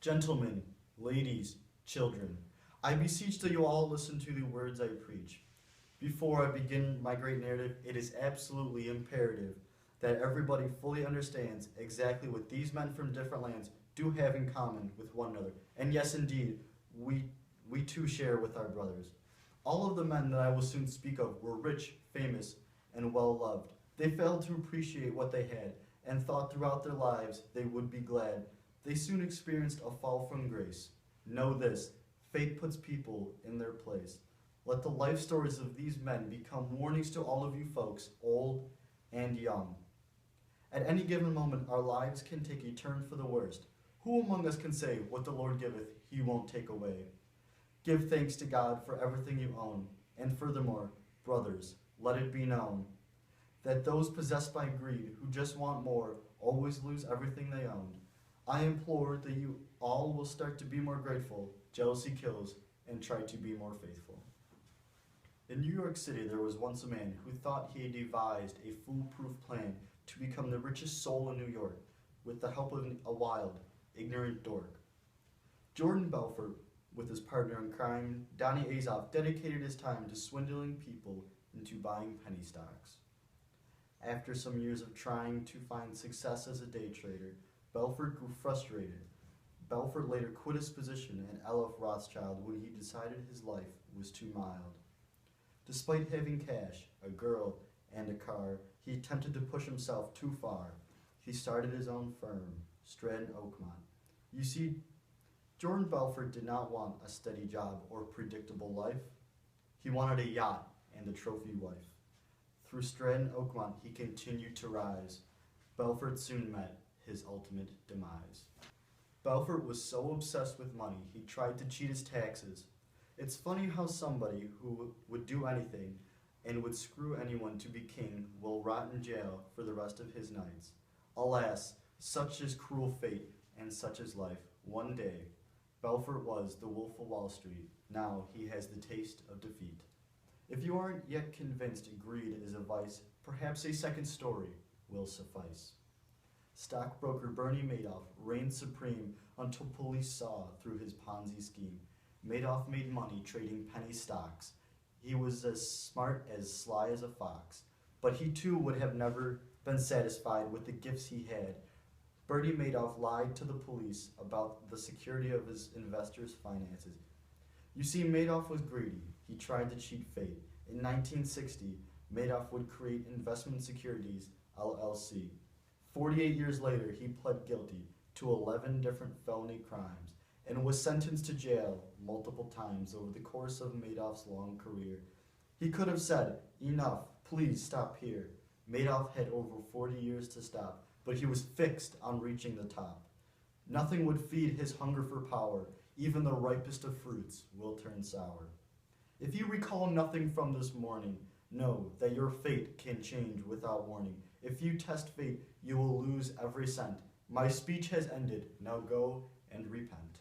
Gentlemen, ladies, children, I beseech that you all listen to the words I preach. Before I begin my great narrative, it is absolutely imperative that everybody fully understands exactly what these men from different lands do have in common with one another. And yes, indeed, we, we too share with our brothers. All of the men that I will soon speak of were rich, famous, and well loved. They failed to appreciate what they had and thought throughout their lives they would be glad. They soon experienced a fall from grace. Know this, fate puts people in their place. Let the life stories of these men become warnings to all of you folks, old and young. At any given moment, our lives can take a turn for the worst. Who among us can say, what the Lord giveth, he won't take away? Give thanks to God for everything you own. And furthermore, brothers, let it be known that those possessed by greed, who just want more, always lose everything they own. I implore that you all will start to be more grateful, jealousy kills, and try to be more faithful. In New York City, there was once a man who thought he had devised a foolproof plan to become the richest soul in New York with the help of a wild, ignorant dork. Jordan Belfort, with his partner in crime, Donnie Azoff, dedicated his time to swindling people into buying penny stocks. After some years of trying to find success as a day trader, Belfort grew frustrated. Belfort later quit his position at L.F. Rothschild when he decided his life was too mild. Despite having cash, a girl, and a car, he attempted to push himself too far. He started his own firm, Stratton Oakmont. You see, Jordan Belfort did not want a steady job or predictable life. He wanted a yacht and a trophy wife. Through Stratton Oakmont, he continued to rise. Belfort soon met his ultimate demise. Belfort was so obsessed with money, he tried to cheat his taxes. It's funny how somebody who would do anything and would screw anyone to be king will rot in jail for the rest of his nights. Alas, such is cruel fate and such is life. One day, Belfort was the Wolf of Wall Street. Now he has the taste of defeat. If you aren't yet convinced greed is a vice, perhaps a second story will suffice. Stockbroker Bernie Madoff reigned supreme until police saw through his Ponzi scheme. Madoff made money trading penny stocks. He was as smart as sly as a fox, but he too would have never been satisfied with the gifts he had. Bernie Madoff lied to the police about the security of his investors' finances. You see, Madoff was greedy. He tried to cheat fate. In 1960, Madoff would create Investment Securities, LLC. 48 years later, he pled guilty to 11 different felony crimes and was sentenced to jail multiple times over the course of Madoff's long career. He could have said, enough, please stop here. Madoff had over 40 years to stop, but he was fixed on reaching the top. Nothing would feed his hunger for power. Even the ripest of fruits will turn sour. If you recall nothing from this morning, know that your fate can change without warning. If you test fate, you will lose every cent. My speech has ended. Now go and repent.